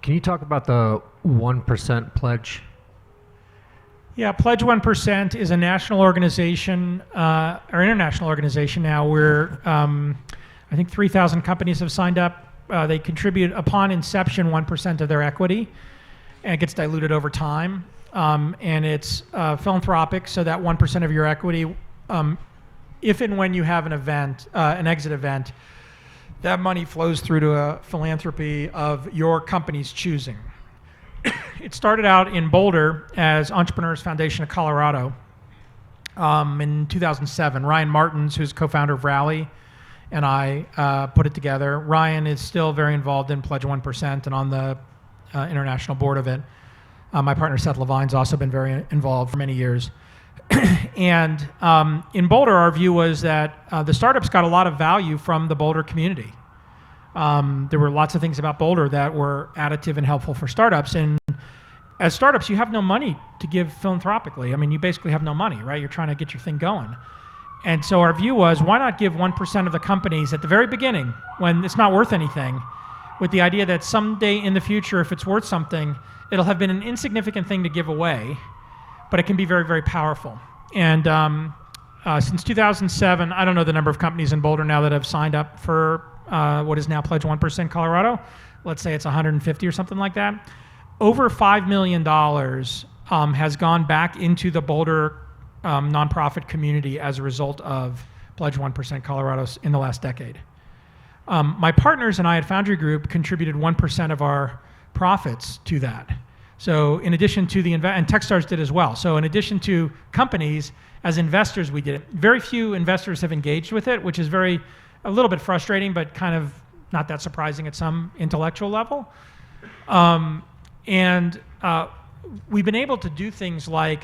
Can you talk about the 1% pledge? Yeah, Pledge 1% is a national organization, or international organization now, where I think 3,000 companies have signed up. They contribute upon inception 1% of their equity, and it gets diluted over time. And it's philanthropic, so that 1% of your equity, if and when you have an event, an exit event, that money flows through to a philanthropy of your company's choosing. It started out in Boulder as Entrepreneurs Foundation of Colorado in 2007. Ryan Martins, who's co-founder of Rally, and I put it together. Ryan is still very involved in Pledge 1% and on the international board of it. My partner Seth Levine's also been very involved for many years. And in Boulder, our view was that the startups got a lot of value from the Boulder community. There were lots of things about Boulder that were additive and helpful for startups. And as startups, you have no money to give philanthropically. I mean, you basically have no money, right? You're trying to get your thing going. And so our view was, why not give 1% of the companies at the very beginning, when it's not worth anything, with the idea that someday in the future, if it's worth something, it'll have been an insignificant thing to give away, but it can be very, very powerful. And since 2007, I don't know the number of companies in Boulder now that have signed up for what is now Pledge 1% Colorado. Let's say it's 150 or something like that. Over $5 million has gone back into the Boulder nonprofit community as a result of Pledge 1% Colorado in the last decade. My partners and I at Foundry Group contributed 1% of our profits to that. So in addition to the, and Techstars did as well. So in addition to companies, as investors we did it. Very few investors have engaged with it, which is a little bit frustrating, but kind of not that surprising at some intellectual level. We've been able to do things like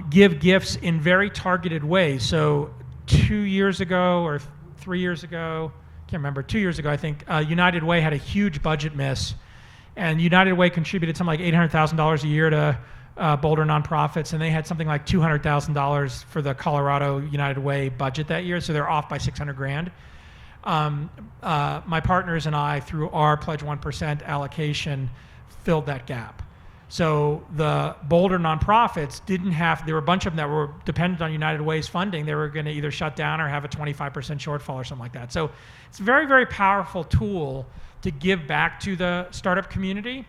give gifts in very targeted ways. So 2 years ago or 3 years ago, can't remember, 2 years ago I think, United Way had a huge budget miss. And United Way contributed something like $800,000 a year to Boulder nonprofits, and they had something like $200,000 for the Colorado United Way budget that year, so they're off by $600,000. My partners and I, through our Pledge 1% allocation, filled that gap. So the Boulder nonprofits didn't have, there were a bunch of them that were dependent on United Way's funding. They were going to either shut down or have a 25% shortfall or something like that. So it's a very, very powerful tool to give back to the startup community.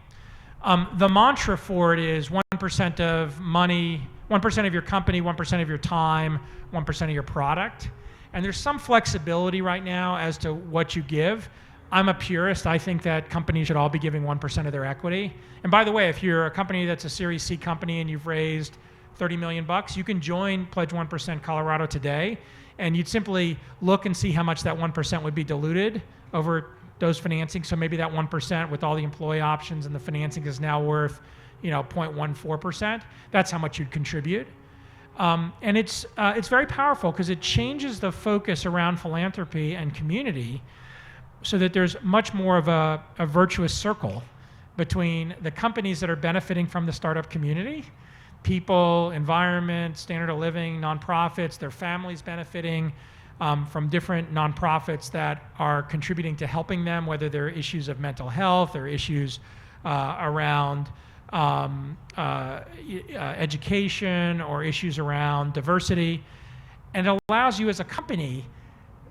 The mantra for it is 1% of money, 1% of your company, 1% of your time, 1% of your product. And there's some flexibility right now as to what you give. I'm a purist. I think that companies should all be giving 1% of their equity. And by the way, if you're a company that's a Series C company and you've raised $30 million, you can join Pledge 1% Colorado today, and you'd simply look and see how much that 1% would be diluted over those financing. So maybe that 1% with all the employee options and the financing is now worth, 0.14%. That's how much you'd contribute. And it's very powerful because it changes the focus around philanthropy and community so that there's much more of a virtuous circle between the companies that are benefiting from the startup community, people, environment, standard of living, nonprofits, their families benefiting from different nonprofits that are contributing to helping them, whether they're issues of mental health or issues around education or issues around diversity. And it allows you as a company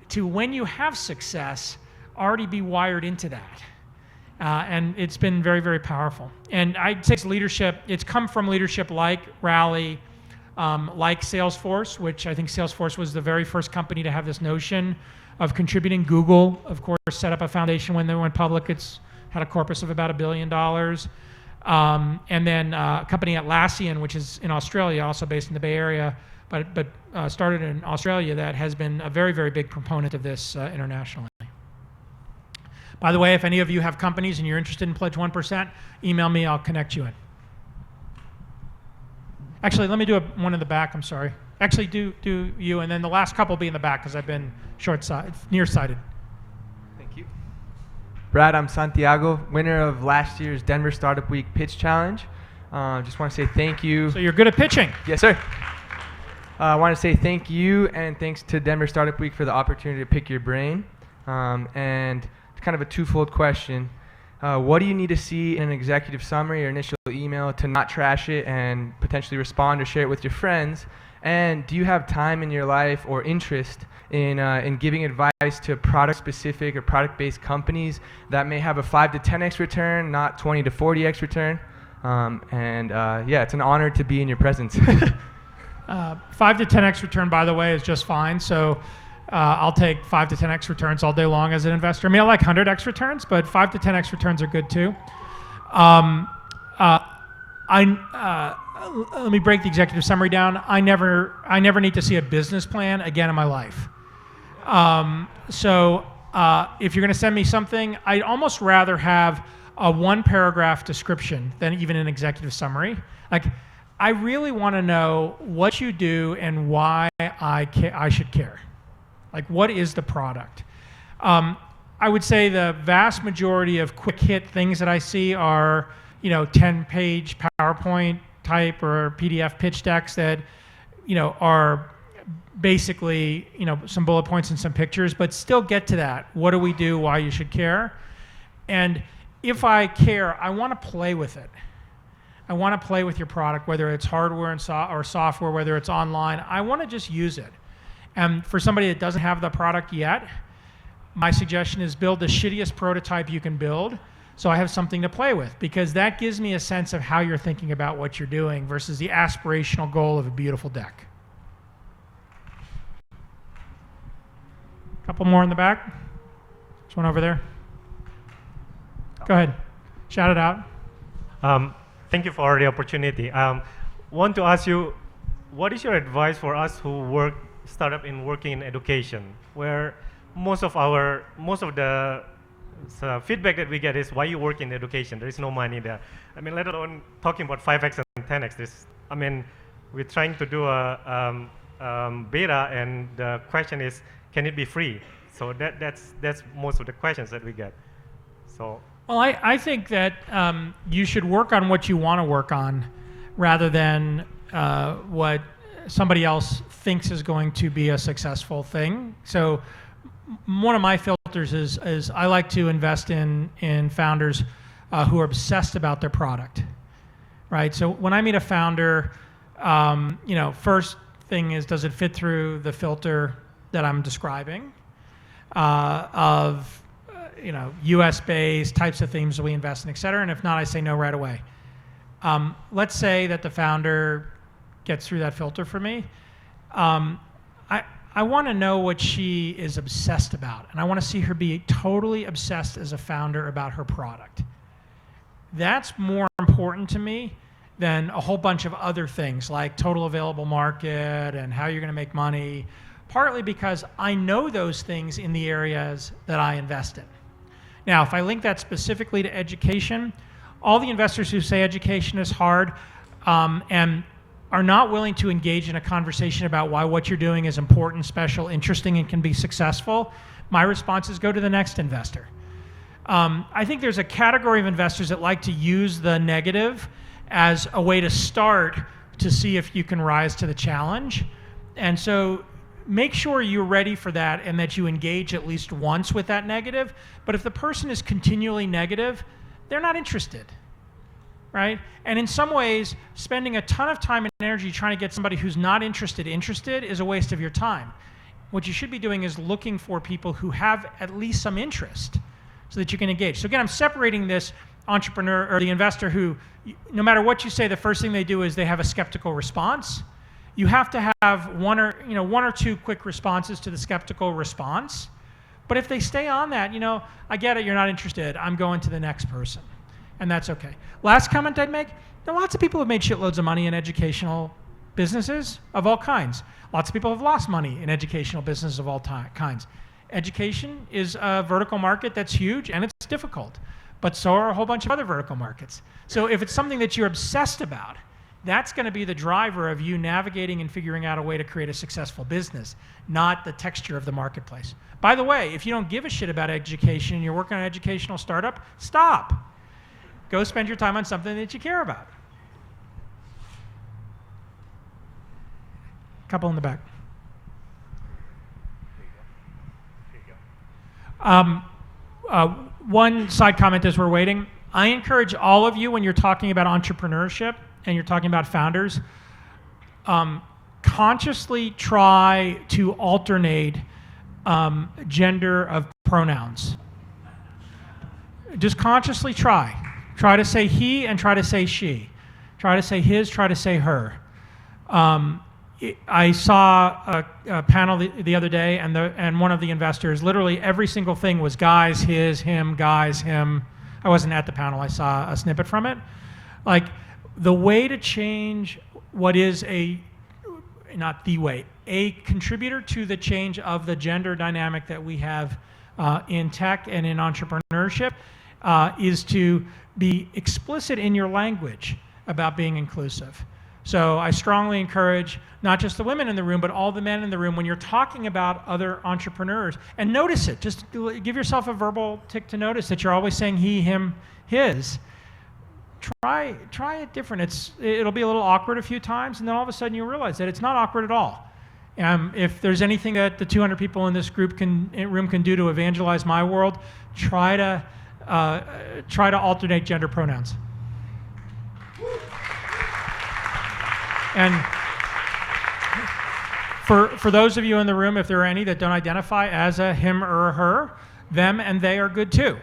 to, when you have success, already be wired into that. And it's been very, very powerful. And I'd say it's leadership. It's come from leadership like Rally, like Salesforce, which I think Salesforce was the very first company to have this notion of contributing. Google, of course, set up a foundation when they went public. It's had a corpus of about $1 billion. And then a company Atlassian, which is in Australia, also based in the Bay Area, but started in Australia, that has been a very, very big proponent of this internationally. By the way, if any of you have companies and you're interested in Pledge 1%, email me, I'll connect you in. Actually, let me do one in the back, I'm sorry. Actually, do you, and then the last couple will be in the back because I've been nearsighted. Thank you. Brad, I'm Santiago, winner of last year's Denver Startup Week Pitch Challenge. Just want to say thank you. So you're good at pitching. Yes, sir. I want to say thank you and thanks to Denver Startup Week for the opportunity to pick your brain. And it's kind of a twofold question. What do you need to see in an executive summary or initial email to not trash it and potentially respond or share it with your friends? And do you have time in your life or interest in giving advice to product-specific or product-based companies that may have a 5 to 10x return, not 20 to 40x return? Yeah, it's an honor to be in your presence. 5 to 10x return, by the way, is just fine. So I'll take 5 to 10x returns all day long as an investor. I mean, I like 100x returns, but 5 to 10x returns are good too. Let me break the executive summary down. I never need to see a business plan again in my life. If you're going to send me something, I'd almost rather have a 1-paragraph description than even an executive summary. Like, I really want to know what you do and why I should care. Like, what is the product? I would say the vast majority of quick hit things that I see are, 10-page PowerPoint type or PDF pitch decks that, are basically, some bullet points and some pictures, but still get to that. What do we do? Why you should care? And if I care, I want to play with it. I want to play with your product, whether it's hardware or software, whether it's online. I want to just use it. And for somebody that doesn't have the product yet, my suggestion is build the shittiest prototype you can build so I have something to play with, because that gives me a sense of how you're thinking about what you're doing versus the aspirational goal of a beautiful deck. Couple more in the back. There's one over there. Go ahead. Shout it out. Thank you for the opportunity. Want to ask you, what is your advice for us who startup working in education, where most of the feedback that we get is, why you work in education? There is no money there. I mean, let alone talking about 5x and 10x. We're trying to do a beta, and the question is, can it be free? So that's most of the questions that we get. So. Well, I think that you should work on what you want to work on rather than what somebody else thinks is going to be a successful thing. So one of my filters is I like to invest in founders who are obsessed about their product, right? So when I meet a founder, first thing is, does it fit through the filter that I'm describing of US-based types of themes that we invest in, et cetera. And if not, I say no right away. Let's say that the founder gets through that filter for me. I want to know what she is obsessed about. And I want to see her be totally obsessed as a founder about her product. That's more important to me than a whole bunch of other things like total available market and how you're going to make money, partly because I know those things in the areas that I invest in. Now, if I link that specifically to education, all the investors who say education is hard and are not willing to engage in a conversation about why what you're doing is important, special, interesting, and can be successful, my response is go to the next investor. I think there's a category of investors that like to use the negative as a way to start to see if you can rise to the challenge. And so make sure you're ready for that and that you engage at least once with that negative. But if the person is continually negative, they're not interested, right? And in some ways, spending a ton of time and energy trying to get somebody who's not interested is a waste of your time. What you should be doing is looking for people who have at least some interest so that you can engage. So again, I'm separating this entrepreneur or the investor who, no matter what you say, the first thing they do is they have a skeptical response. You have to have one or two quick responses to the skeptical response. But if they stay on that, I get it, you're not interested, I'm going to the next person. And that's okay. Last comment I'd make, there are lots of people who have made shitloads of money in educational businesses of all kinds. Lots of people have lost money in educational businesses of all kinds. Education is a vertical market that's huge and it's difficult. But so are a whole bunch of other vertical markets. So if it's something that you're obsessed about, that's going to be the driver of you navigating and figuring out a way to create a successful business, not the texture of the marketplace. By the way, if you don't give a shit about education and you're working on an educational startup, stop. Go spend your time on something that you care about. Couple in the back. One side comment as we're waiting. I encourage all of you when you're talking about entrepreneurship and you're talking about founders, consciously try to alternate gender of pronouns. Just consciously try. Try to say he and try to say she. Try to say his, try to say her. I saw a panel the other day, and one of the investors, literally every single thing was guys, his, him, guys, him. I wasn't at the panel. I saw a snippet from it. Like, the way to change what is not the way, a contributor to the change of the gender dynamic that we have in tech and in entrepreneurship is to be explicit in your language about being inclusive. So I strongly encourage not just the women in the room, but all the men in the room, when you're talking about other entrepreneurs, and notice it. Just give yourself a verbal tick to notice that you're always saying he, him, his. Try it different. It'll be a little awkward a few times, and then all of a sudden you realize that it's not awkward at all. If there's anything that the 200 people in this room can do to evangelize my world, try to alternate gender pronouns. And for those of you in the room, if there are any that don't identify as a him or a her, them and they are good too,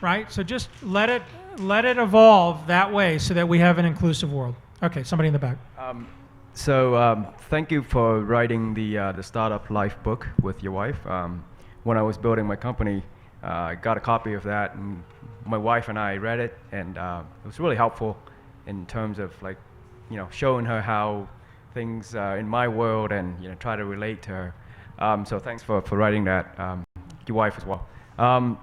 right? So just let it evolve that way so that we have an inclusive world. Okay, somebody in the back. Thank you for writing the Startup Life book with your wife. When I was building my company, I got a copy of that, and my wife and I read it, and it was really helpful in terms of showing her how things in my world, and try to relate to her. So thanks for writing that. Your wife as well. My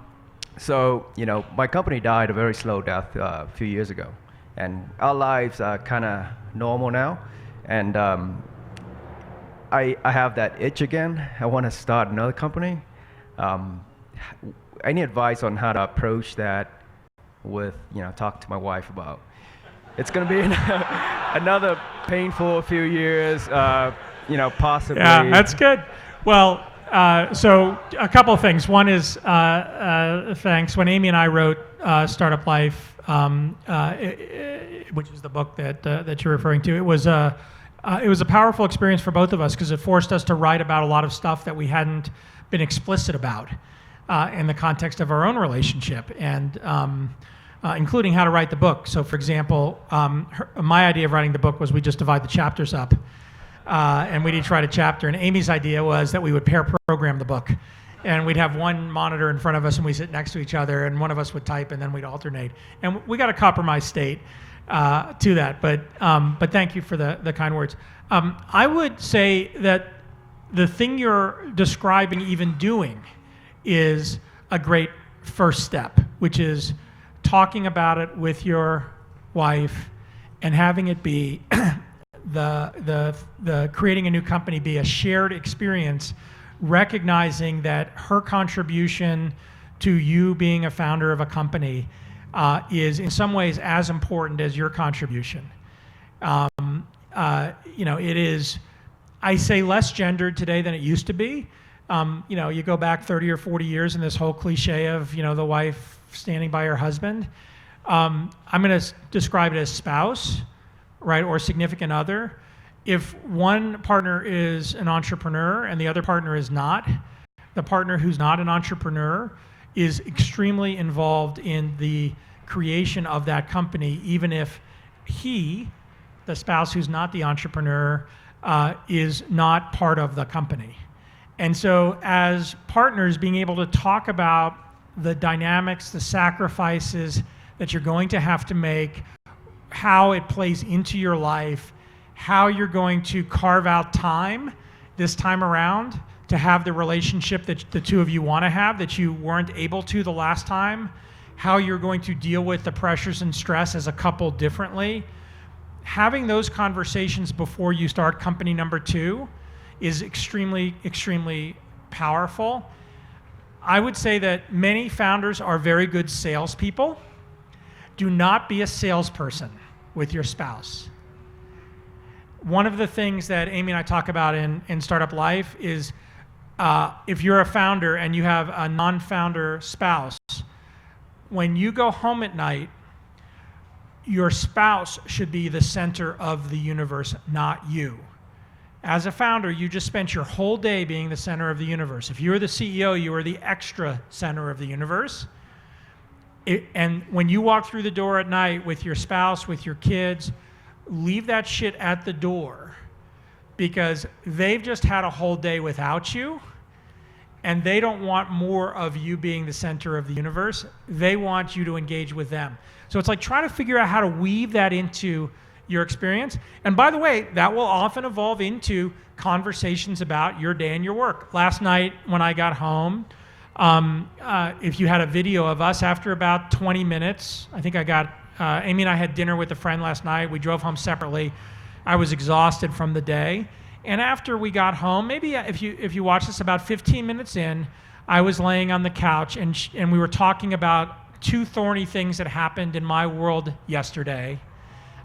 company died a very slow death a few years ago, and our lives are kind of normal now. And I have that itch again. I want to start another company. Any advice on how to approach that with, talk to my wife about? It's going to be another painful few years, possibly. Yeah, that's good. Well, so a couple of things. One is thanks. When Amy and I wrote Startup Life, which is the book that you're referring to, it was a powerful experience for both of us because it forced us to write about a lot of stuff that we hadn't been explicit about in the context of our own relationship, and including how to write the book. So, for example, my idea of writing the book was we just divide the chapters up, and we'd each write a chapter. And Amy's idea was that we would pair program the book, and we'd have one monitor in front of us, and we sit next to each other, and one of us would type, and then we'd alternate. And we got a compromise state to that. But thank you for the kind words. I would say that the thing you're describing, even doing, is a great first step, which is talking about it with your wife and having it be the creating a new company be a shared experience, recognizing that her contribution to you being a founder of a company is in some ways as important as your contribution. It is, I say, less gendered today than it used to be. You go back 30 or 40 years and this whole cliche of, the wife standing by her husband. I'm going to describe it as spouse, right, or significant other. If one partner is an entrepreneur and the other partner is not, the partner who's not an entrepreneur is extremely involved in the creation of that company, even if he, the spouse who's not the entrepreneur, is not part of the company. And so as partners, being able to talk about the dynamics, the sacrifices that you're going to have to make, how it plays into your life, how you're going to carve out time this time around to have the relationship that the two of you want to have that you weren't able to the last time, how you're going to deal with the pressures and stress as a couple differently. Having those conversations before you start company number 2 is extremely, extremely powerful. I would say that many founders are very good salespeople. Do not be a salesperson with your spouse. one of the things that Amy and I talk about in Startup Life is if you're a founder and you have a non-founder spouse, when you go home at night, your spouse should be the center of the universe, not you. As a founder, you just spent your whole day being the center of the universe. If you were the CEO, you were the extra center of the universe. And when you walk through the door at night with your spouse, with your kids, leave that shit at the door, because they've just had a whole day without you, and they don't want more of you being the center of the universe. They want you to engage with them. So it's like trying to figure out how to weave that into your experience. And by the way, that will often evolve into conversations about your day and your work. Last night when I got home, if you had a video of us after about 20 minutes, I think Amy and I had dinner with a friend last night. We drove home separately. I was exhausted from the day. And after we got home, maybe if you watch this, about 15 minutes in, I was laying on the couch and we were talking about 2 thorny things that happened in my world yesterday.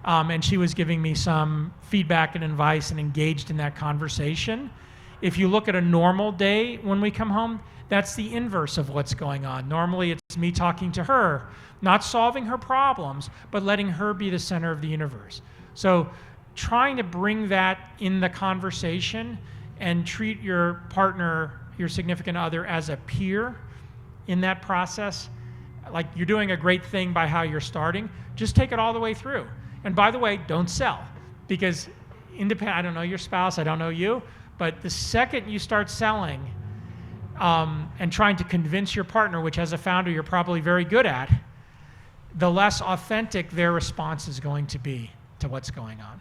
And she was giving me some feedback and advice and engaged in that conversation. If you look at a normal day when we come home, that's the inverse of what's going on. Normally it's me talking to her, not solving her problems, but letting her be the center of the universe. So trying to bring that in the conversation and treat your partner, your significant other, as a peer in that process. Like, you're doing a great thing by how you're starting. Just take it all the way through. And by the way, don't sell, because I don't know your spouse, I don't know you, but the second you start selling and trying to convince your partner, which as a founder you're probably very good at, the less authentic their response is going to be to what's going on.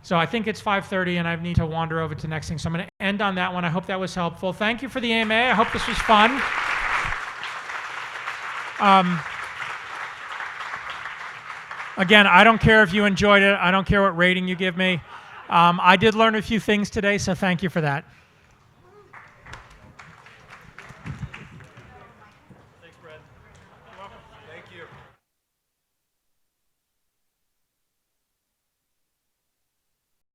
So I think it's 5:30 and I need to wander over to the next thing. So I'm going to end on that one. I hope that was helpful. Thank you for the AMA. I hope this was fun. Again, I don't care if you enjoyed it. I don't care what rating you give me. I did learn a few things today, so thank you for that. Thanks, Brad. You're welcome. Thank you.